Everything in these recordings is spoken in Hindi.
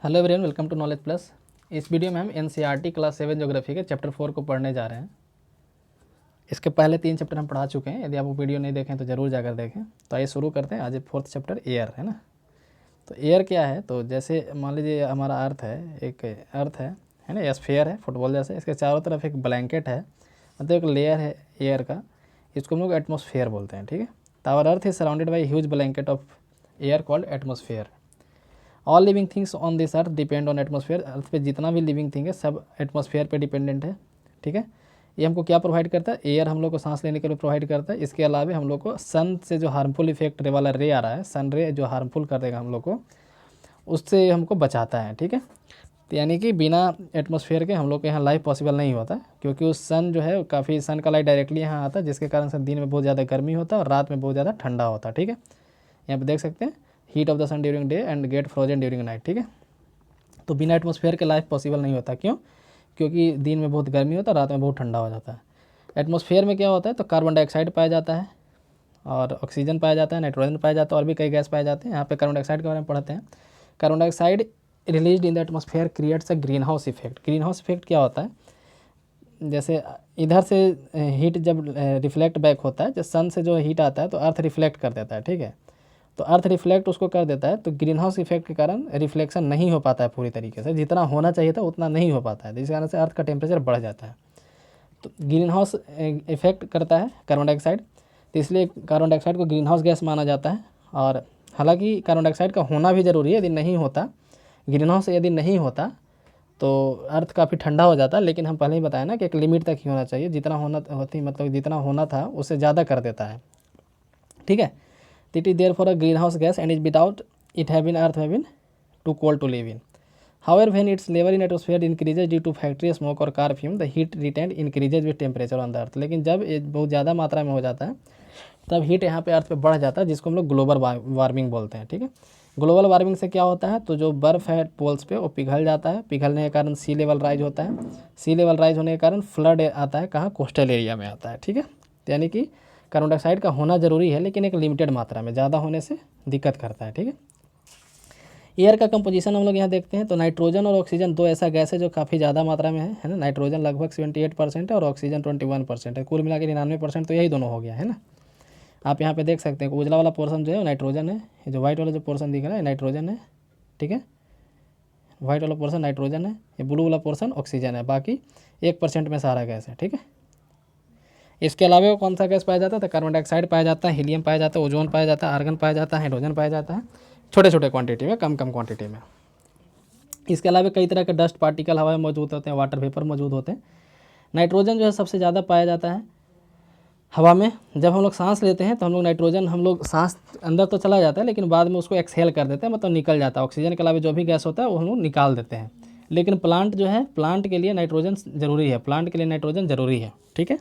Hello everyone, welcome to knowledge plus. इस वीडियो में हम एनसीईआरटी क्लास 7 ज्योग्राफी के चैप्टर 4 को पढ़ने जा रहे हैं। इसके पहले 3 चैप्टर हम पढ़ा चुके हैं। यदि आप वो वीडियो नहीं देखें तो ज़रूर जाकर देखें। तो आइए शुरू करते हैं। आज 4th चैप्टर एयर है ना। तो एयर क्या है? तो जैसे मान लीजिए हमारा अर्थ है, एक अर्थ है ना, स्फीयर है फुटबॉल जैसे। इसके चारों तरफ एक ब्लैंकेट है, मतलब एक लेयर है एयर का। इसको हम लोग एटमॉस्फेयर बोलते हैं, ठीक है। तो our earth is surrounded by huge blanket of air called atmosphere. All living things on this earth depend on atmosphere. Earth पे जितना भी लिविंग थिंग है सब एटमॉस्फेयर पे डिपेंडेंट है, ठीक है। ये हमको क्या प्रोवाइड करता है? एयर हम लोग को सांस लेने के लिए प्रोवाइड करता है। इसके अलावा हम लोग को सन से जो हार्मफुल इफेक्ट वाला रे आ रहा है, सन रे जो हार्मफुल कर देगा हम लोग को, उससे हमको बचाता है, ठीक है। तो यानी कि बिना एटमॉस्फेयर के हम लोग के यहाँ लाइफ पॉसिबल नहीं होता, क्योंकि उस सन जो है काफ़ी सन का लाइट डायरेक्टली यहाँ आता है, जिसके कारण से दिन में बहुत ज़्यादा गर्मी होता है और रात में बहुत ज़्यादा ठंडा होता है, ठीक है। यहाँ पे देख सकते हैं heat of the sun during day and get frozen during night, ठीक है। तो बिना एटमॉस्फेयर के लाइफ पॉसिबल नहीं होता। क्यों? क्योंकि दिन में बहुत गर्मी होता है, रात में बहुत ठंडा हो जाता है। एटमॉस्फेयर में क्या होता है? तो कार्बन डाइऑक्साइड पाया जाता है और ऑक्सीजन पाया जाता है, नाइट्रोजन पाया जाता है और भी कई गैस पाए जाते हैं। यहाँ पे कार्बन डाइऑक्साइड के बारे में पढ़ते हैं। Carbon dioxide released in the atmosphere creates a green house effect. Green house effect क्या होता है? जैसे इधर से हीट जब रिफ्लेक्ट बैक होता है, जब सन से जो हीट आता है तो अर्थ रिफ्लेक्ट कर देता है, ठीक है। तो अर्थ रिफ्लेक्ट उसको कर देता है, तो ग्रीन हाउस इफेक्ट के कारण रिफ्लेक्शन नहीं हो पाता है पूरी तरीके से। जितना होना चाहिए था उतना नहीं हो पाता है, जिस कारण से अर्थ का टेम्परेचर बढ़ जाता है। तो ग्रीन हाउस इफेक्ट करता है कार्बन डाइऑक्साइड, तो इसलिए कार्बन डाइऑक्साइड को ग्रीन हाउस गैस माना जाता है। और हालांकि कार्बन डाइऑक्साइड का होना भी ज़रूरी है। यदि नहीं होता, ग्रीन हाउस यदि नहीं होता तो अर्थ काफ़ी ठंडा हो जाता है। लेकिन हम पहले ही बताया ना कि एक लिमिट तक ही होना चाहिए। जितना मतलब जितना होना था उससे ज़्यादा कर देता है, ठीक है। It is therefore a greenhouse gas and is without it having earth having too cold to live in. However, when its level in atmosphere increases due to factory smoke or car fume, the heat retained increases with temperature on the earth. लेकिन जब ये बहुत ज़्यादा मात्रा में हो जाता है तब हीट यहाँ पे अर्थ पे बढ़ जाता है, जिसको हम लोग ग्लोबल वार्मिंग बोलते हैं, ठीक है। ग्लोबल वार्मिंग से क्या होता है? तो जो बर्फ़ है पोल्स पे वो पिघल जाता है। पिघलने के कारण सी लेवल राइज होता है। सी लेवल राइज होने के कारण फ्लड आता है, कहाँ? कोस्टल एरिया में आता है, ठीक है। यानी कि कार्बन डाइऑक्साइड का होना ज़रूरी है, लेकिन एक लिमिटेड मात्रा में। ज़्यादा होने से दिक्कत करता है, ठीक है। एयर का कंपोजिशन हम लोग यहाँ देखते हैं तो नाइट्रोजन और ऑक्सीजन दो ऐसा गैस है जो काफ़ी ज़्यादा मात्रा में है ना। नाइट्रोजन लगभग 78% है और ऑक्सीजन 21% है। कुल मिला के 99% तो यही दोनों हो गया है ना। आप यहाँ पे देख सकते हैं उजला वाला पोर्सन जो है नाइट्रोजन है, ये जो वाइट वाला जो पोर्सन दिख रहा है नाइट्रोजन है, ठीक है। वाइट वाला पोर्सन नाइट्रोजन है, ये ब्लू वाला पोर्सन ऑक्सीजन है। बाकी 1% में सारा गैस है, ठीक है। इसके अलावा कौन सा गैस पाया जाता है? तो कार्बन डाइऑक्साइड पाया जाता है, हीलियम पाया जाता है, ओजोन पाया जाता है, आर्गन पाया जाता है, हाइड्रोजन पाया जाता है, छोटे छोटे क्वांटिटी में, कम कम क्वांटिटी में। इसके अलावा कई तरह के डस्ट पार्टिकल हवा में मौजूद होते हैं, वाटर वेपर मौजूद होते हैं। नाइट्रोजन जो है सबसे ज़्यादा पाया जाता है हवा में। जब हम लोग सांस लेते हैं तो हम लोग नाइट्रोजन, हम लोग सांस अंदर तो चला जाता है लेकिन बाद में उसको एक्सहेल कर देते हैं, मतलब निकल जाता है। ऑक्सीजन के अलावा जो भी गैस होता है वो हम लोग निकाल देते हैं। लेकिन प्लांट जो है, प्लांट के लिए नाइट्रोजन ज़रूरी है, प्लांट के लिए नाइट्रोजन ज़रूरी है, ठीक है।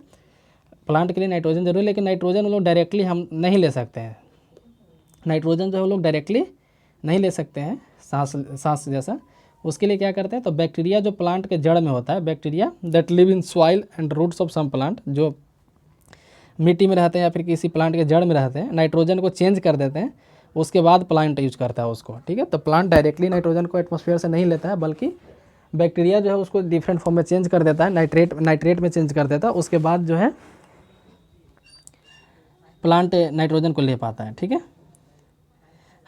प्लांट के लिए नाइट्रोजन जरूरी है, लेकिन नाइट्रोजन वो लोग डायरेक्टली हम नहीं ले सकते हैं। नाइट्रोजन जो है वो लोग डायरेक्टली नहीं ले सकते हैं सांस जैसा। उसके लिए क्या करते हैं? तो बैक्टीरिया जो प्लांट के जड़ में होता है, bacteria that live in soil and roots of some plant, जो मिट्टी में रहते हैं या फिर किसी प्लांट के जड़ में रहते हैं, नाइट्रोजन को चेंज कर देते हैं। उसके बाद प्लांट यूज करता है उसको, ठीक है। तो प्लांट डायरेक्टली नाइट्रोजन को एटमॉस्फेयर से नहीं लेता है, बल्कि बैक्टीरिया जो है उसको डिफरेंट फॉर्म में चेंज कर देता है, नाइट्रेट में चेंज कर देता है। उसके बाद जो है प्लांट नाइट्रोजन को ले पाता है, ठीक है।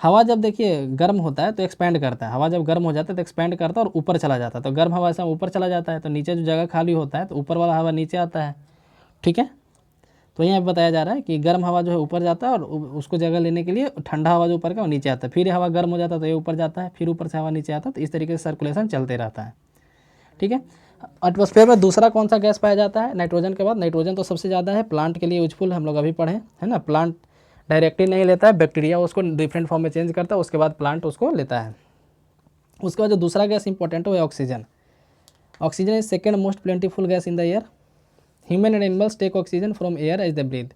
हवा जब देखिए गर्म होता है तो एक्सपैंड करता है। हवा जब गर्म हो जाता है तो एक्सपैंड करता है और ऊपर चला जाता है। तो गर्म हवा ऐसा ऊपर चला जाता है तो नीचे जो जगह खाली होता है तो ऊपर वाला हवा नीचे आता है, ठीक है। तो यहाँ पे बताया जा रहा है कि गर्म हवा जो है ऊपर जाता है और उसको जगह लेने के लिए ठंडा हवा जो ऊपर का वो नीचे आता है। फिर हवा गर्म हो जाता है तो ये ऊपर जाता है, फिर ऊपर से हवा नीचे आता है। तो इस तरीके से सर्कुलेशन चलते रहता है, ठीक है। एटमॉस्फेयर में दूसरा कौन सा गैस पाया जाता है नाइट्रोजन के बाद? नाइट्रोजन तो सबसे ज़्यादा है, प्लांट के लिए यूजफुल है, हम लोग अभी पढ़े है ना। प्लांट डायरेक्टली नहीं लेता है, बैक्टीरिया उसको डिफरेंट फॉर्म में चेंज करता है, उसके बाद प्लांट उसको लेता है। उसके बाद जो दूसरा गैस इंपॉर्टेंट है oxygen. Oxygen is second most plentiful gas in the air. Human and animals take oxygen from air as the breath.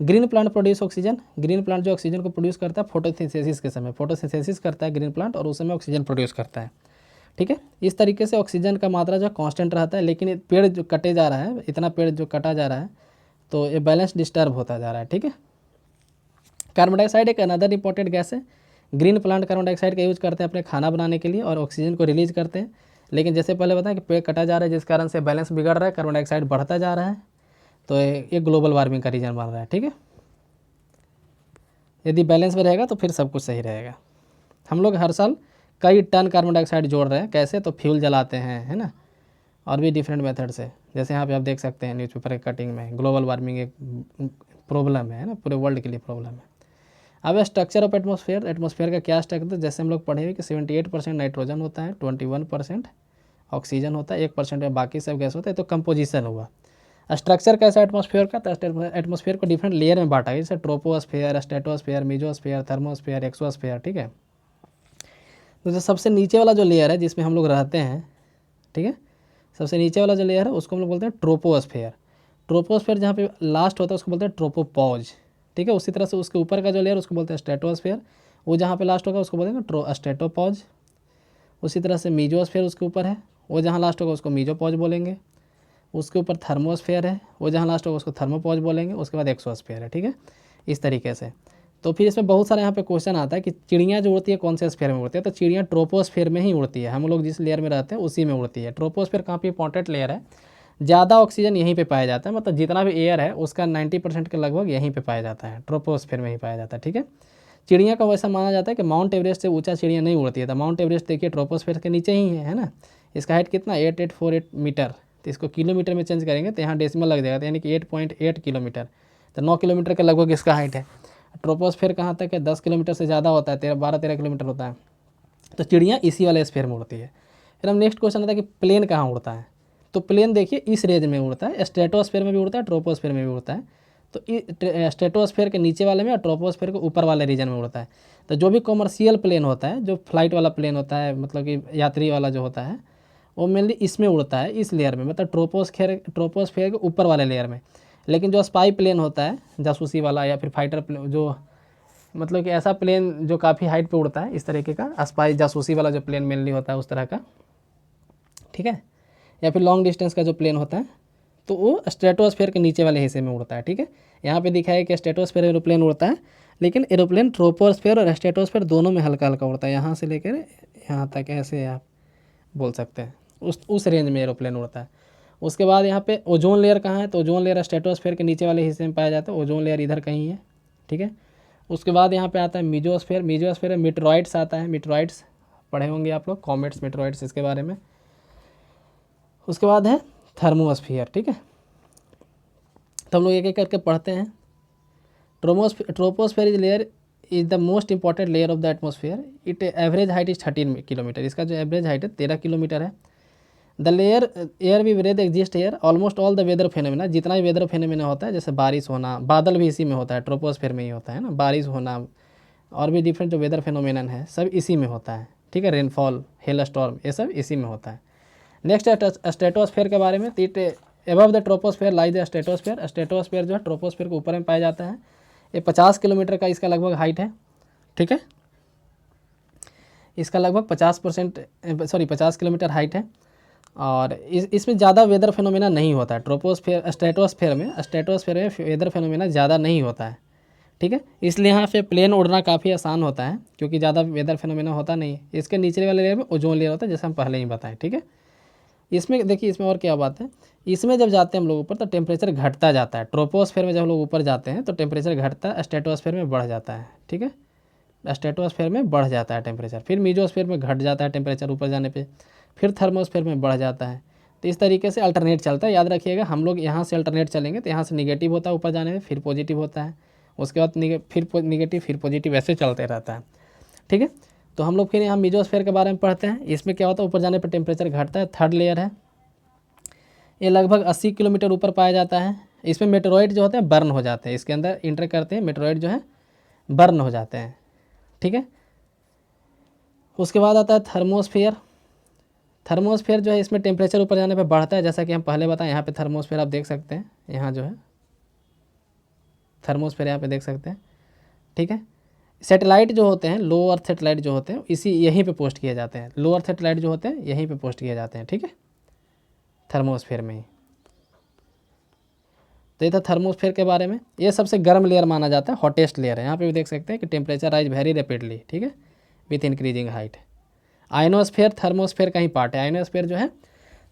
Green plant produce oxygen. Green plant जो ऑक्सीजन को प्रोड्यूस करता है फोटोसिंथेसिस के समय, फोटोसिंथेसिस करता है ग्रीन प्लांट और उस समय ऑक्सीजन प्रोड्यूस करता है, ठीक है। इस तरीके से ऑक्सीजन का मात्रा जो कांस्टेंट रहता है। लेकिन पेड़ जो कटे जा रहा है, इतना पेड़ जो कटा जा रहा है तो ये बैलेंस डिस्टर्ब होता जा रहा है, ठीक है। कार्बन डाइऑक्साइड एक अनदर इंपॉर्टेंट गैस है। ग्रीन प्लांट कार्बन डाइऑक्साइड का यूज करते हैं अपने खाना बनाने के लिए और ऑक्सीजन को रिलीज करते हैं। लेकिन जैसे पहले बताया कि पेड़ कटा जा रहा है जिस कारण से बैलेंस बिगड़ रहा है, कार्बन डाइऑक्साइड बढ़ता जा रहा है, तो ये ग्लोबल वार्मिंग का रीजन बन रहा है। ठीक है, यदि बैलेंस में रहेगा तो फिर सब कुछ सही रहेगा। हम लोग हर साल कई टन कार्बन डाइऑक्साइड जोड़ रहे हैं। कैसे? तो फ्यूल जलाते हैं, है ना, और भी डिफरेंट मेथड से। जैसे यहाँ पे आप देख सकते हैं न्यूज़पेपर के कटिंग में ग्लोबल वार्मिंग एक प्रॉब्लम है ना, पूरे वर्ल्ड के लिए प्रॉब्लम है। अब स्ट्रक्चर ऑफ एटमॉस्फेयर, एटमॉस्फेयर का क्या स्ट्रक्चर है? जैसे हम लोग पढ़े हुए कि 78% नाइट्रोजन होता है, 21% ऑक्सीजन होता है, 1% में बाकी सब गैस होता है। तो कंपोजिशन हुआ। स्ट्रक्चर कैसा एटमॉस्फेयर का? तो एटमॉस्फेयर को डिफरेंट लेयर में बांटा है, जैसे troposphere, stratosphere, mesosphere, thermosphere, exosphere. ठीक है, तो जो सबसे नीचे वाला जो लेयर है जिसमें हम लोग रहते हैं, ठीक है, सबसे नीचे वाला जो लेयर है उसको हम लोग बोलते हैं ट्रोपोस्फेयर। ट्रोपोस्फेयर जहाँ पे लास्ट होता है उसको बोलते हैं ट्रोपोपॉज। ठीक है, उसी तरह से उसके ऊपर का जो लेयर उसको बोलते हैं स्ट्रेटोस्फेयर, वो जहाँ पे लास्ट होगा उसको बोलते हैं स्ट्रेटोपॉज। उसी तरह से मीजोस्फेयर उसके ऊपर है, वो जहाँ लास्ट होगा उसको मीजोपॉज बोलेंगे। उसके ऊपर थर्मोस्फेयर है, वो जहाँ लास्ट होगा उसको थर्मोपॉज बोलेंगे। उसके बाद एक्सोस्फेयर है। ठीक है, इस तरीके से। तो फिर इसमें बहुत सारा यहाँ पे क्वेश्चन आता है कि चिड़ियाँ जो उड़ती है कौन से स्फेयर में उड़ती है? तो चिड़ियाँ ट्रोपोस्फेयर में ही उड़ती है। हम लोग जिस लेयर में रहते हैं उसी में उड़ती है। ट्रोपोस्फेयर काफ़ी इंपॉर्टेंट लेयर है। ज़्यादा ऑक्सीजन यहीं पे पाया जाता है, मतलब जितना भी एयर है उसका 90% के लगभग यहीं पे पाया जाता है, ट्रोपोस्फेयर में ही पाया जाता है। ठीक है, चिड़िया का वैसा माना जाता है कि माउंट एवरेस्ट से ऊंचा चिड़िया नहीं उड़ती है। तो माउंट एवरेस्ट देखिए ट्रोपोस्फेयर के नीचे ही है ना। इसका हाइट कितना? 8848 मीटर। तो इसको किलोमीटर में चेंज करेंगे तो यहाँ डेसिमल लग जाएगा, तो यानी कि 8.8 किलोमीटर। तो 9 किलोमीटर के लगभग इसका हाइट है। ट्रोपोस्फेयर कहाँ तक है? 10 किलोमीटर से ज़्यादा होता है, 12-13 किलोमीटर होता है। तो चिड़िया इसी वाले स्फेयर में उड़ती है। फिर हम नेक्स्ट क्वेश्चन आता है कि प्लेन कहाँ उड़ता है? तो प्लेन देखिए इस रेंज में उड़ता है, स्ट्रेटोस्फेयर में भी उड़ता है, ट्रोपोस्फेयर में भी उड़ता है। तो स्ट्रेटोस्फेयर के नीचे वाले में और ट्रोपोस्फेयर के ऊपर वाले रीजन में उड़ता है। तो जो भी कॉमर्शियल प्लेन होता है, जो फ्लाइट वाला प्लेन होता है, मतलब कि यात्री वाला जो होता है, वो मेनली इसमें उड़ता है, इस लेयर में, मतलब ट्रोपोस्फेयर के ऊपर वाले लेयर में। लेकिन जो स्पाई प्लेन होता है, जासूसी वाला या फिर फाइटर प्लेन, जो मतलब कि ऐसा प्लेन जो काफ़ी हाइट पे उड़ता है, इस तरीके का स्पाई जासूसी वाला जो प्लेन मेनली होता है उस तरह का, ठीक है, या फिर लॉन्ग डिस्टेंस का जो प्लेन होता है, तो वो स्ट्रेटोस्फेयर के नीचे वाले हिस्से में उड़ता है। ठीक है, यहाँ पे दिखा है कि स्ट्रेटोस्फेयर एरोप्लेन उड़ता है, लेकिन एरोप्लेन ट्रोपोस्फेयर और स्ट्रेटोस्फेयर दोनों में हल्का हल्का उड़ता है। यहाँ से लेकर यहाँ तक ऐसे आप बोल सकते हैं, उस रेंज में एरोप्लेन उड़ता है। उसके बाद यहाँ पे ओजोन लेयर कहाँ है? तो ओजोन लेयर स्ट्रेटोस्फेयर के नीचे वाले हिस्से में पाया जाता है। ओजोन लेयर इधर कहीं है। ठीक है, उसके बाद यहाँ पे आता है मीजोस्फेयर। मीजोस्फेयर में मीटरॉइड्स आता है। मीटरॉइड्स पढ़े होंगे आप लोग, कॉमेट्स, मीटरॉइड्स, इसके बारे में। उसके बाद है थर्मोस्फियर। ठीक है, तो हम लोग एक एक करके पढ़ते हैं। Troposphere is layer is the most important layer of the atmosphere. It average height is 13 kilometre. इसका जो एवरेज हाइट है 13 किलोमीटर है। The layer air we breathe exist air almost all the weather phenomena. जितना भी वेदर फेनोमेना होता है, जैसे बारिश होना, बादल भी इसी में होता है, ट्रोपोस्फेयर में ही होता है ना। बारिश होना और भी डिफरेंट जो वेदर फेनोमेनन है सब इसी में होता है। ठीक है, रेनफॉल, हेल स्टॉर्म, ये सब इसी में होता है। नेक्स्ट है स्ट्रेटोस्फेयर के बारे में। It above the troposphere lies the stratosphere. Stratosphere जो है ट्रोपोस्फेयर के ऊपर में पाया जाता है। ये 50 किलोमीटर का इसका लगभग हाइट है। ठीक है, इसका लगभग 50 किलोमीटर हाइट है। और इसमें ज़्यादा वेदर फेनोमेना नहीं होता है। स्ट्रेटोस्फेयर में वेदर फेनोमेना ज़्यादा नहीं होता है। ठीक है, इसलिए यहाँ पे प्लेन उड़ना काफ़ी आसान होता है, क्योंकि ज़्यादा वेदर फेनोमेना होता नहीं है। इसके नीचे वाले लेयर में ओजोन लेयर होता है, जैसे हम पहले ही बताएं। ठीक है, इसमें देखिए, इसमें और क्या बात है, इसमें जब जाते हैं हम लोग ऊपर तो टेम्परेचर घटता जाता है। ट्रोपोस्फेयर में जब हम लोग ऊपर जाते हैं तो टेम्परेचर घटता है, स्ट्रेटोस्फेयर में बढ़ जाता है। ठीक है, स्ट्रेटोस्फेयर में बढ़ जाता है टेम्परेचर, फिर मीजोस्फेयर में घट जाता है टेम्परेचर ऊपर जाने पे, फिर थर्मोस्फेयर में बढ़ जाता है। तो इस तरीके से अल्टरनेट चलता है। याद रखिएगा, हम लोग यहाँ से अल्टरनेट चलेंगे तो यहाँ से निगेटिव होता है ऊपर जाने में, फिर पॉजिटिव होता है, उसके बाद फिर निगेटिव, फिर पॉजिटिव, ऐसे चलते रहता है। ठीक है, तो हम लोग फिर यहाँ मीजोस्फेयर के बारे में पढ़ते हैं। इसमें क्या होता है, ऊपर जाने पर टेम्परेचर घटता है। थर्ड लेयर है, ये लगभग 80 किलोमीटर ऊपर पाया जाता है। इसमें मेटेरॉइड जो होते हैं बर्न हो जाते हैं, इसके अंदर इंटर करते हैं, मेटेरॉइड जो है बर्न हो जाते हैं। ठीक है, उसके बाद आता है थर्मोस्फेयर। थर्मोस्फेयर जो है इसमें टेम्परेचर ऊपर जाने पे बढ़ता है, जैसा कि हम पहले बताएं। यहाँ पे थर्मोस्फेयर आप देख सकते हैं, यहाँ जो है थर्मोस्फेयर यहाँ पे देख सकते हैं। ठीक है, सैटेलाइट जो होते हैं, लो अर्थ सैटेलाइट जो होते हैं, यहीं पे पोस्ट किए जाते हैं। लो अर्थ सैटेलाइट जो होते हैं यहीं पे पोस्ट किए जाते हैं। ठीक है, थर्मोस्फेयर में ही। तो ये था थर्मोस्फेयर के बारे में। ये सबसे गर्म लेयर माना जाता है, हॉटेस्ट लेयर है। यहाँ पे भी देख सकते हैं कि टेम्परेचर राइज वेरी रैपिडली। ठीक है, with increasing height. Ionosphere thermosphere का ही पार्ट है। आयनोस्फीयर जो है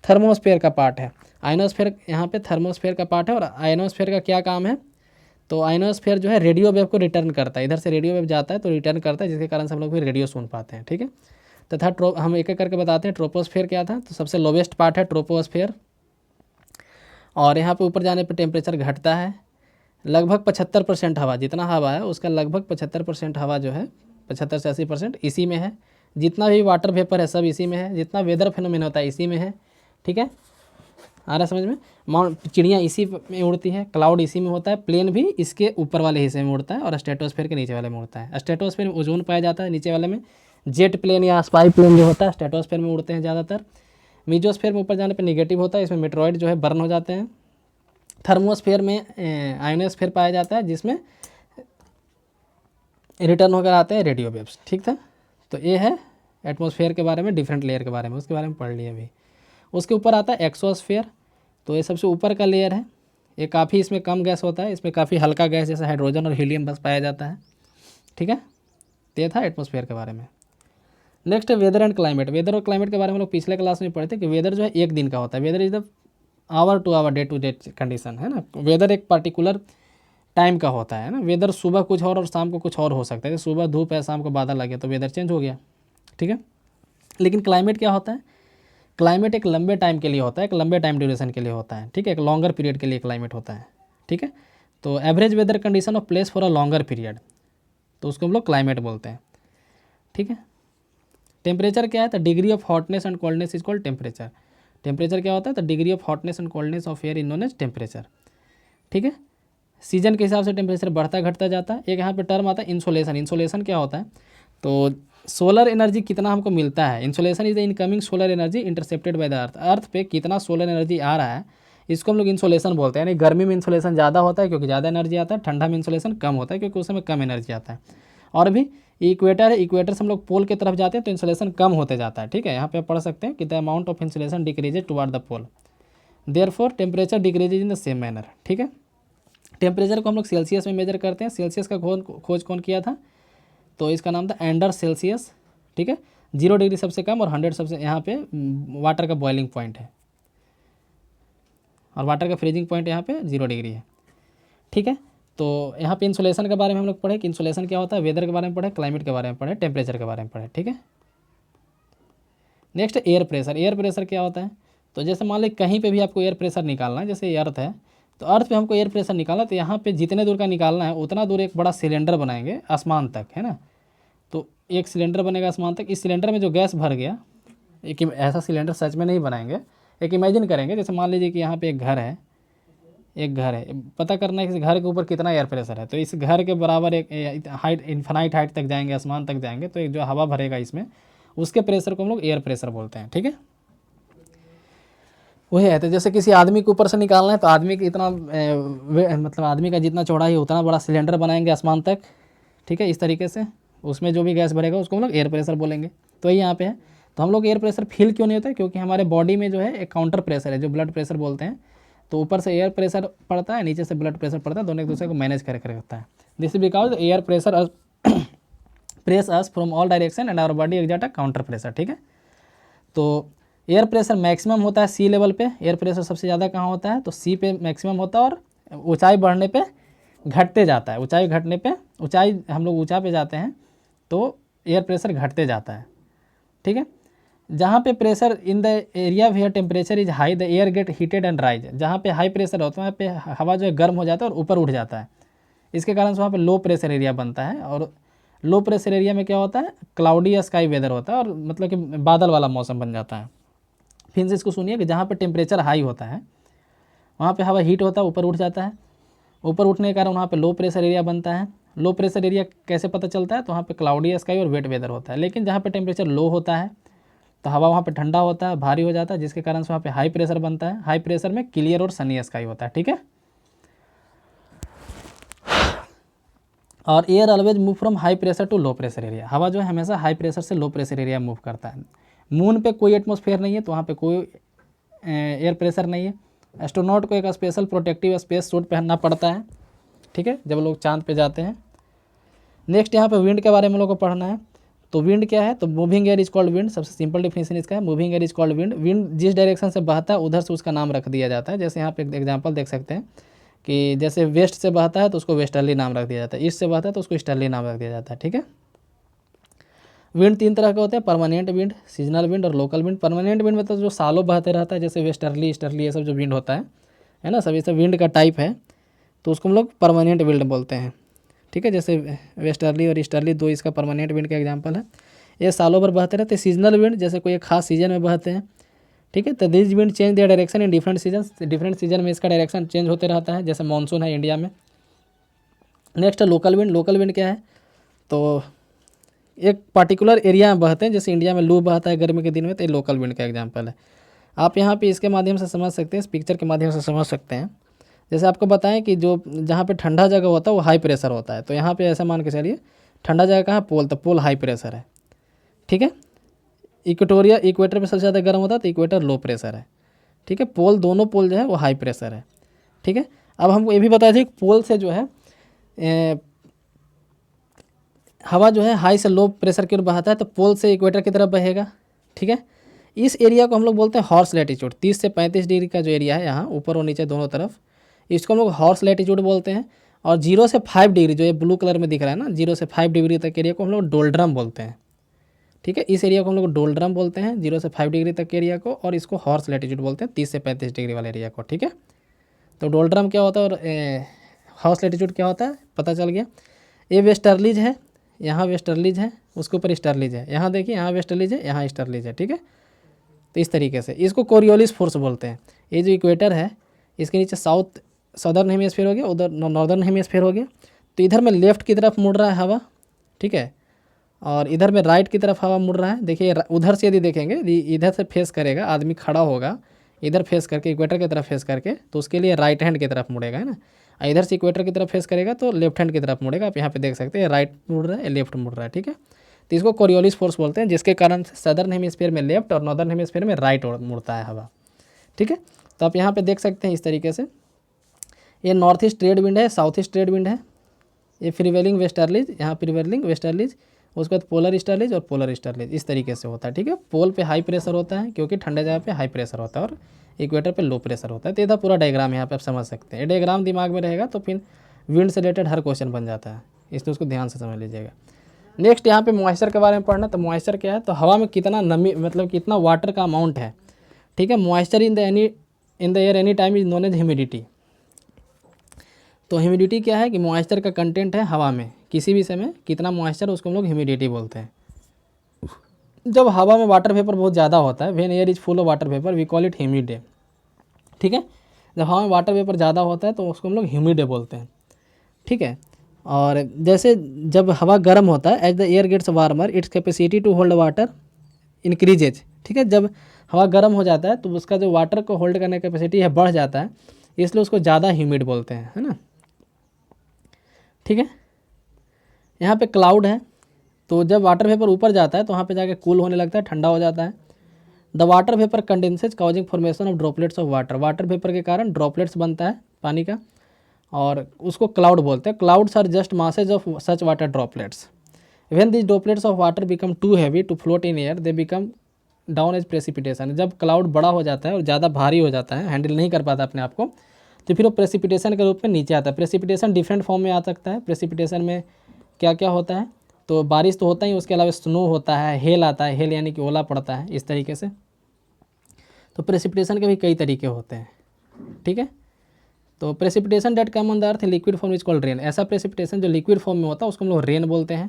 थर्मोस्फीयर का पार्ट है। आयनोस्फीयर यहाँ पे थर्मोस्फीयर का पार्ट है। और आयनोस्फीयर का क्या काम है, तो आयनोस्फीयर जो है रेडियो वेव को रिटर्न करता है। इधर से रेडियो वेव जाता है तो रिटर्न करता है, जिसके कारण से हम लोग फिर रेडियो सुन पाते हैं। ठीक है, तथा हम एक एक करके बताते हैं। ट्रोपोस्फीयर क्या था, तो सबसे लोवेस्ट पार्ट है ट्रोपोस्फीयर। और यहाँ पे ऊपर जाने पे टेम्परेचर घटता है। लगभग 75% हवा, जितना हवा है उसका लगभग 75% हवा जो है 75 से 80% इसी में है। जितना भी वाटर वेपर है सब इसी में है। जितना वेदर फिनोमेना होता है इसी में है। ठीक है, आ रहा है समझ में। चिड़ियाँ इसी में उड़ती हैं, क्लाउड इसी में होता है, प्लेन भी इसके ऊपर वाले हिस्से में उड़ता है और स्ट्रेटोस्फीयर के नीचे वाले में उड़ता है। स्ट्रेटोस्फीयर में ओजोन पाया जाता है, नीचे वाले में जेट प्लेन या स्पाई प्लेन जो होता है स्ट्रेटोस्फीयर में उड़ते हैं ज़्यादातर। मीजोस्फीयर में ऊपर जाने पर निगेटिव होता है, इसमें मेट्रॉइड जो है बर्न हो जाते हैं। थर्मोस्फीयर में आयनोस्फीयर पाया जाता है, जिसमें रिटर्न होकर आते हैं रेडियो वेव्स। ठीक था, तो ये है एटमॉस्फेयर के बारे में, डिफरेंट लेयर के बारे में, उसके बारे में पढ़ लिया अभी। उसके ऊपर आता है एक्सोस्फीयर, तो ये सबसे ऊपर का लेयर है। ये काफ़ी इसमें कम गैस होता है, इसमें काफ़ी हल्का गैस जैसे हाइड्रोजन और हीलियम बस पाया जाता है। ठीक है, तो ये था एटमॉस्फेयर के बारे में। नेक्स्ट है वेदर एंड क्लाइमेट। वेदर और क्लाइमेट के बारे में लोग पिछले क्लास में पढ़े थे कि वेदर जो है एक दिन का होता है। Weather is the hour to hour, day to day condition है ना। वेदर एक पर्टिकुलर टाइम का होता है ना। वेदर सुबह कुछ और शाम को कुछ और हो सकता है। सुबह धूप है, शाम को बादल आ गया तो वेदर चेंज हो गया। ठीक है, लेकिन क्लाइमेट क्या होता है, क्लाइमेट एक लंबे टाइम के लिए होता है, एक लंबे टाइम ड्यूरेशन के लिए होता है। ठीक है, एक लॉन्गर पीरियड के लिए क्लाइमेट होता है। ठीक है, तो average weather condition of place for a longer period, तो उसको हम लोग क्लाइमेट बोलते हैं। ठीक है, टेम्परेचर क्या है, तो degree of hotness and coldness is called temperature. Temperature क्या होता है, तो degree of hotness and coldness of air in known as temperature. ठीक है, सीजन के हिसाब से टेम्परेचर बढ़ता घटता जाता है। एक यहाँ पे टर्म आता है इंसोलेशन। इंसोलेशन क्या होता है, तो सोलर एनर्जी कितना हमको मिलता है। Insolation is the incoming solar energy intercepted by the earth. Earth पे कितना सोलर एनर्जी आ रहा है, इसको हम लोग इंसोलेशन बोलते हैं। यानी गर्मी में इंसोलेशन ज़्यादा होता है क्योंकि ज़्यादा एनर्जी आता है, ठंडा में इंसोलेशन कम होता है क्योंकि उस समय कम एनर्जी आता है। और भी इक्वेटर है, इक्वेटर से हम लोग पोल की तरफ जाते हैं तो इंसोलेशन कम होते जाता है। ठीक है, यहाँ पे पढ़ सकते हैं कि the amount of insolation decreases toward the pole, therefore temperature decreases in the same manner. ठीक है, टेम्परेचर को हम लोग सेल्सियस में मेजर करते हैं। सेल्सियस का खोज कौन किया था, तो इसका नाम था एंडर्स सेल्सियस। ठीक है, 0 डिग्री सबसे कम और 100 सबसे, यहाँ पे वाटर का बॉइलिंग पॉइंट है और वाटर का फ्रीजिंग पॉइंट यहाँ पे 0 डिग्री है। ठीक है, तो यहाँ पे इंसुलेशन के बारे में हम लोग पढ़े कि इंसुलेशन क्या होता है, वेदर के बारे में पढ़े, क्लाइमेट के बारे में पढ़े, टेम्परेचर के बारे में पढ़े। ठीक है, next air pressure. Air pressure क्या होता है, तो जैसे मान लीजिए कहीं पे भी आपको एयर प्रेशर निकालना है, जैसे अर्थ है तो अर्थ पे हमको एयर प्रेशर निकालना, तो यहाँ पे जितने दूर का निकालना है उतना दूर एक बड़ा सिलेंडर बनाएंगे आसमान तक, है ना। तो एक सिलेंडर बनेगा आसमान तक। इस सिलेंडर में जो गैस भर गया, एक ऐसा सिलेंडर सच में नहीं बनाएंगे, एक इमेजिन करेंगे। जैसे मान लीजिए कि यहाँ पे एक घर है, पता करना है कि इस घर के ऊपर कितना एयर प्रेशर है। तो इस घर के बराबर एक हाइट, इन्फिनाइट हाइट तक जाएंगे, आसमान तक जाएंगे, तो एक जो हवा भरेगा इसमें, उसके प्रेशर को हम लोग एयर प्रेशर बोलते हैं। ठीक है, वही है। तो जैसे किसी आदमी के ऊपर से निकालना है तो आदमी की इतना मतलब आदमी का जितना चौड़ाई है उतना बड़ा सिलेंडर बनाएंगे आसमान तक। ठीक है, इस तरीके से उसमें जो भी गैस भरेगा उसको हम लोग एयर प्रेशर बोलेंगे। तो ये यहाँ पे है। तो हम लोग एयर प्रेशर फील क्यों नहीं होता है, क्योंकि हमारे बॉडी में जो है एक काउंटर प्रेशर है जो ब्लड प्रेशर बोलते हैं। तो ऊपर से एयर प्रेशर पड़ता है, नीचे से ब्लड प्रेशर पड़ता है, दोनों एक दूसरे को मैनेज करके रखता है। This is because air pressure press us from all direction and our body exert a counter pressure. ठीक है, तो एयर प्रेशर मैक्सिमम होता है सी लेवल पे। एयर प्रेशर सबसे ज़्यादा कहाँ होता है, तो सी पे मैक्सिमम होता है और ऊंचाई बढ़ने पे घटते जाता है। ऊंचाई घटने पे, ऊंचाई हम लोग ऊंचा पे जाते हैं तो एयर प्रेशर घटते जाता है। ठीक है, जहाँ पे pressure in the area where temperature is high the air get heated and rise. जहाँ पे हाई प्रेशर होता है वहाँ पे हवा जो है गर्म हो जाता है और ऊपर उठ जाता है। इसके कारण से वहाँ पे लो प्रेशर एरिया बनता है। और लो प्रेशर एरिया में क्या होता है, क्लाउडी या स्काई वेदर होता है, और मतलब कि बादल वाला मौसम बन जाता है। फिर से इसको सुनिए कि जहाँ पे टेम्परेचर हाई होता है वहाँ पे हवा हीट होता है, ऊपर उठ जाता है। ऊपर उठने के कारण वहाँ पे लो प्रेशर एरिया बनता है। लो प्रेशर एरिया कैसे पता चलता है, तो वहाँ पे क्लाउडी स्काई और वेट वेदर होता है। लेकिन जहाँ पे टेम्परेचर लो होता है तो हवा वहाँ पे ठंडा होता है, भारी हो जाता है, जिसके कारण से वहाँ पे हाई प्रेशर बनता है। हाई प्रेशर में क्लियर और सनी स्काई होता है। ठीक है, और air always move from high pressure to low pressure area. हवा जो है हमेशा हाई प्रेशर से लो प्रेशर एरिया मूव करता है। मून पे कोई एटमॉस्फेयर नहीं है तो वहाँ पे कोई एयर प्रेशर नहीं है। एस्ट्रोनॉट को एक स्पेशल प्रोटेक्टिव स्पेस सूट पहनना पड़ता है। ठीक है, जब लोग चांद पे जाते हैं। नेक्स्ट यहाँ पे विंड के बारे में लोगों को पढ़ना है। तो विंड क्या है, तो moving air is called wind, सबसे सिंपल डेफिनेशन इसका है, moving air is called wind. Wind जिस डायरेक्शन से बहता है उधर से उसका नाम रख दिया जाता है। जैसे यहाँ पे एक एग्जांपल देख सकते हैं कि जैसे वेस्ट से बहता है तो उसको वेस्टर्ली नाम रख दिया जाता है, ईस्ट से बहता है तो उसको ईस्टर्ली नाम रख दिया जाता है। ठीक है। विंड 3 तरह के होते हैं, परमानेंट विंड, सीजनल विंड और लोकल विंड। परमानेंट विंड मतलब जो सालों बहते रहता है, जैसे वेस्टर्ली, ईस्टर्ली, ये सब जो विंड होता है ना, सब ये सब विंड का टाइप है, तो उसको हम लोग परमानेंट विंड बोलते हैं। ठीक है। जैसे वेस्टर्ली और ईस्टर्ली दो इसका परमानेंट विंड का एग्जांपल है। ये सालों भर बहते रहते हैं। सीजनल विंड जैसे कोई एक खास सीजन में बहते हैं। ठीक है। तो this wind change the direction in different season, different season में इसका डायरेक्शन चेंज होते रहता है, जैसे मानसून है इंडिया में। Next local wind. Local wind क्या है, तो एक पार्टिकुलर एरिया में बहते हैं, जैसे इंडिया में लू बहता है गर्मी के दिन में, तो ये लोकल विंड का एग्जांपल है। आप यहाँ पे इसके माध्यम से समझ सकते हैं, इस पिक्चर के माध्यम से समझ सकते हैं। जैसे आपको बताएं कि जो जहाँ पे ठंडा जगह होता है वो हाई प्रेशर होता है, तो यहाँ पे ऐसा मान के चलिए ठंडा जगह कहाँ, पोल, तो पोल हाई प्रेशर है। ठीक है। इक्वेटर पे सबसे ज़्यादा गर्म होता है, तो इक्वेटर लो प्रेशर है। ठीक है। पोल, दोनों पोल जो है वो हाई प्रेशर है। ठीक है। अब हमको ये भी बताया था कि पोल से जो है हवा जो है हाई से लो प्रेशर की ओर बहाता है, तो पोल से इक्वेटर की तरफ बहेगा। ठीक है। इस एरिया को हम लोग बोलते हैं हॉर्स लैटिट्यूड। 30 से 35 डिग्री का जो एरिया है यहाँ ऊपर और नीचे दोनों तरफ, इसको हम लोग हॉर्स लैटिट्यूड बोलते हैं। और 0 से 5 डिग्री जो ये ब्लू कलर में दिख रहा है ना, 0 से 5 डिग्री तक एरिया को हम लोग डोल्ड्रम बोलते हैं। ठीक है। इस एरिया को हम लोग डोल्ड्रम बोलते हैं, 0 से 5 डिग्री तक के एरिया को, और इसको हॉर्स लैटिट्यूड बोलते हैं, 30 से 35 डिग्री वाले एरिया को। ठीक है। तो डोल्ड्रम क्या होता है और हॉर्स लैटिट्यूड क्या होता है, पता चल गया। ये वेस्टर्लीज है, यहाँ वेस्टर्लीज है, उसके ऊपर ईस्टर्लीज है। यहाँ देखिए, यहाँ वेस्टर्लीज है, यहाँ ईस्टर्लीज है। ठीक है। तो इस तरीके से इसको कोरियोलिस फोर्स बोलते हैं। ये जो इक्वेटर है, इसके नीचे साउदर्न हेमिस्फीयर हो गया, उधर नॉर्दर्न हेमिस्फीयर हो गया। तो इधर में लेफ्ट की तरफ मुड़ रहा है हवा। ठीक है। और इधर में राइट की तरफ हवा मुड़ रहा है। देखिए उधर से यदि देखेंगे, इधर से फेस करेगा, आदमी खड़ा होगा इधर फेस करके, इक्वेटर की तरफ फेस करके, तो उसके लिए राइट हैंड की तरफ मुड़ेगा, है ना। इधर से इक्वेटर की तरफ फेस करेगा तो लेफ्ट हैंड की तरफ मुड़ेगा। आप यहाँ पे देख सकते हैं, राइट मुड़ रहा है, लेफ्ट मुड़ रहा है। ठीक है। तो इसको कोरियोलिस फोर्स बोलते हैं, जिसके कारण सदर्न हेमिस्फीयर में लेफ्ट और नॉर्दर्न हेमिस्फीयर में राइट मुड़ता है हवा। ठीक है। तो आप यहाँ पे देख सकते हैं इस तरीके से, ये नॉर्थ ईस्ट ट्रेड विंड है, साउथ ईस्ट ट्रेड विंड है, ये प्रिवेलिंग वेस्टर्लीज, यहाँ प्रिवेलिंग वेस्टर्लीज, उसके बाद पोलर ईस्टर्लीज और पोलर ईस्टर्लीज, इस तरीके से होता है। ठीक है। पोल पे हाई प्रेशर होता है, क्योंकि ठंडे जगह पे हाई प्रेशर होता है, और इक्वेटर पे लो प्रेशर होता है। तो इधर पूरा डायग्राम यहाँ पे आप समझ सकते हैं। ये डायग्राम दिमाग में रहेगा तो फिर विंड से रिलेटेड हर क्वेश्चन बन जाता है, इसलिए उसको ध्यान से समझ लीजिएगा। नेक्स्ट यहाँ पे मॉइस्चर के बारे में पढ़ना। तो मॉइस्चर क्या है, तो हवा में कितना नमी, मतलब कितना वाटर का अमाउंट है। ठीक है। Moisture in the air any time is known as humidity. तो ह्यूमिडिटी क्या है कि मॉइस्चर का कंटेंट है हवा में, किसी भी समय कितना मॉइस्चर, उसको हम लोग ह्यूमिडिटी बोलते हैं। जब हवा में वाटर वेपर बहुत ज़्यादा होता है, when air is full of water vapour we call it humid. ठीक है। जब हवा में वाटर वेपर ज़्यादा होता है तो उसको हम लोग ह्यूमिड बोलते हैं। ठीक है। और जैसे जब हवा गर्म होता है, as the air gets warmer its capacity to hold water increases. ठीक है। जब हवा गर्म हो जाता है तो उसका जो वाटर को होल्ड करने की कैपेसिटी है बढ़ जाता है, इसलिए उसको ज़्यादा ह्यूमिड बोलते हैं, है ना। ठीक है। यहाँ पे क्लाउड है, तो जब वाटर वेपर ऊपर जाता है तो वहाँ पे जाके कूल होने लगता है, ठंडा हो जाता है। The water vapour condenses causing formation of droplets of water. Water vapour के कारण ड्रॉपलेट्स बनता है पानी का, और उसको क्लाउड बोलते हैं। Clouds are just masses of such water droplets. When this droplets of water become too heavy to float in air they become down as precipitation. जब क्लाउड बड़ा हो जाता है और ज़्यादा भारी हो जाता है, हैंडल नहीं कर पाता अपने आप को, तो फिर वो प्रेसिपिटेशन के रूप में नीचे आता है। प्रेसिपिटेशन डिफरेंट फॉर्म में आ सकता है। प्रेसिपिटेशन में क्या क्या होता है, तो बारिश तो होता ही, उसके अलावा स्नो होता है, हेल आता है, हेल यानी कि ओला पड़ता है, इस तरीके से। तो प्रेसिपिटेशन के भी कई तरीके होते हैं। ठीक है। तो precipitation that come on the earth liquid form is called rain. ऐसा प्रेसिपिटेशन जो लिक्विड फॉर्म में होता है उसको हम लोग रेन बोलते हैं।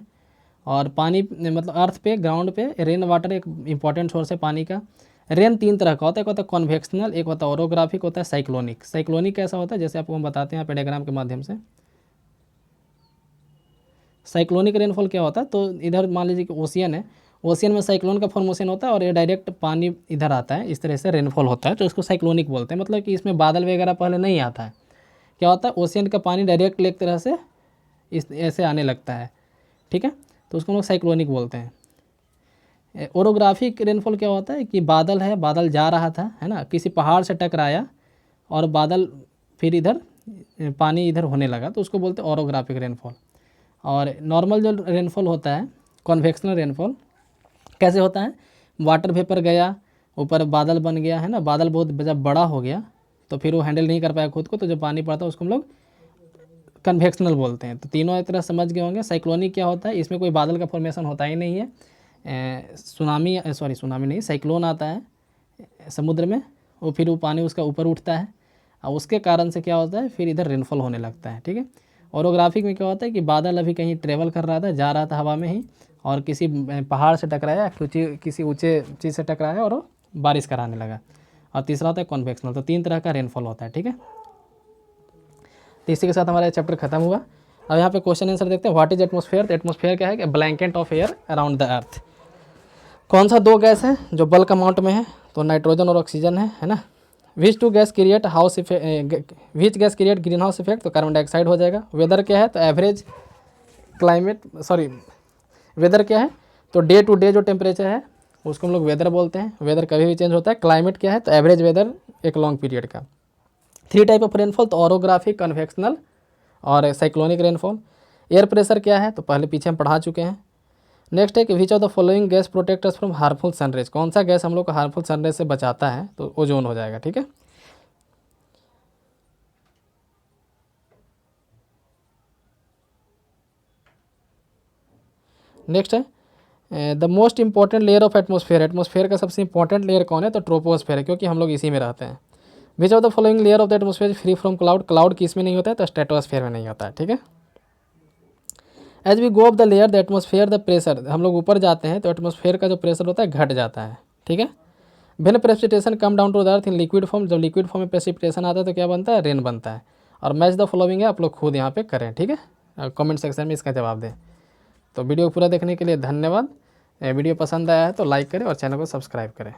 और पानी मतलब अर्थ पे, ग्राउंड पे रेन वाटर एक इंपॉर्टेंट सोर्स है पानी का। रेन 3 तरह का होता है, एक होता है कॉन्वेक्शनल, एक होता है ओरोग्राफिक, होता है साइक्लोनिक। साइक्लोनिक कैसा होता है, जैसे आपको हम बताते हैं यहाँ पे डायग्राम के माध्यम से। साइक्लोनिक रेनफॉल क्या होता है, तो इधर मान लीजिए कि ओशियन है, ओशियन में साइक्लोन का फॉर्मेशन होता है और ये डायरेक्ट पानी इधर आता है, इस तरह से रेनफॉल होता है, तो इसको साइक्लोनिक बोलते हैं। मतलब कि इसमें बादल वगैरह पहले नहीं आता है। क्या होता है, ओशियन का पानी डायरेक्ट एक तरह से इस ऐसे आने लगता है। ठीक है। तो उसको हम लोग साइक्लोनिक बोलते हैं। ओरोग्राफिक रेनफॉल क्या होता है कि बादल है, बादल जा रहा था, है ना, किसी पहाड़ से टकराया और बादल फिर इधर पानी इधर होने लगा, तो उसको बोलते हैं ओरोग्राफिक रेनफॉल। और नॉर्मल जो रेनफॉल होता है कॉन्वेक्शनल रेनफॉल कैसे होता है, वाटर वेपर गया ऊपर, बादल बन गया है ना, बादल बहुत जब बड़ा हो गया तो फिर वो हैंडल नहीं कर पाया खुद को, तो जो पानी पड़ता है उसको हम लोग कन्वेक्शनल बोलते हैं। तो तीनों एक तरह समझ गए होंगे। साइक्लोनिक क्या होता है, इसमें कोई बादल का फॉर्मेशन होता ही नहीं है। सुनामी नहीं, साइक्लोन आता है समुद्र में, वो फिर वो पानी उसका ऊपर उठता है और उसके कारण से क्या होता है, फिर इधर रेनफॉल होने लगता है। ठीक है। ओरोग्राफिक में क्या होता है कि बादल अभी कहीं ट्रेवल कर रहा था, जा रहा था हवा में ही, और किसी पहाड़ से टकराया, किसी ऊंचे चीज़ से टकराया और बारिश कराने लगा। और तीसरा होता है कॉन्वेक्शनल। तो 3 तरह का रेनफॉल होता है। ठीक है। तो इसी के साथ हमारा चैप्टर खत्म हुआ। अब यहाँ पे क्वेश्चन आंसर देखते हैं। What is atmosphere. तो एटमॉस्फेयर क्या है कि blanket of air around the earth. कौन सा 2 गैस है जो बल्क अमाउंट में है, तो नाइट्रोजन और ऑक्सीजन है ना। Which gas create green house effect, तो कार्बन डाइऑक्साइड हो जाएगा। वेदर क्या है, तो एवरेज वेदर क्या है, तो डे टू डे जो टेम्परेचर है उसको हम लोग वेदर बोलते हैं। वेदर कभी भी चेंज होता है। क्लाइमेट क्या है, तो एवरेज वेदर एक लॉन्ग पीरियड का। 3 टाइप ऑफ रेनफॉल, तो ओरोग्राफिक, कन्वेक्शनल और साइक्लोनिक रेनफॉल। एयर प्रेशर क्या है, तो पहले पीछे हम पढ़ा चुके हैं। नेक्स्ट है कि which of the following gas protect us from harmful sun rays. कौन सा गैस हम लोग को हार्मफुल सनरेज से बचाता है, तो ओजोन हो जाएगा। ठीक है। नेक्स्ट है the most important layer of atmosphere. Atmosphere का सबसे इंपॉर्टेंट लेयर कौन है, तो ट्रोपोस्फेयर है, क्योंकि हम लोग इसी में रहते हैं। Which of the following layer of the atmosphere free from cloud. Cloud किस में नहीं होता है, तो स्ट्रेटोस्फेयर में नहीं होता है। ठीक है। As we go of the layer the atmosphere the pressure, हम लोग ऊपर जाते हैं तो एटमॉस्फेयर का जो प्रेशर होता है घट जाता है। ठीक है। When precipitation come down to the earth in liquid form, जब लिक्विड फॉर्म में प्रेसिपिटेशन आता है तो क्या बनता है, रेन बनता है। और मैच द फॉलोइंग है, आप लोग खुद यहाँ पे करें। ठीक है। कमेंट सेक्शन में इसका जवाब दें। तो वीडियो पूरा देखने के लिए धन्यवाद। वीडियो पसंद आया है तो लाइक करें और चैनल को सब्सक्राइब करें।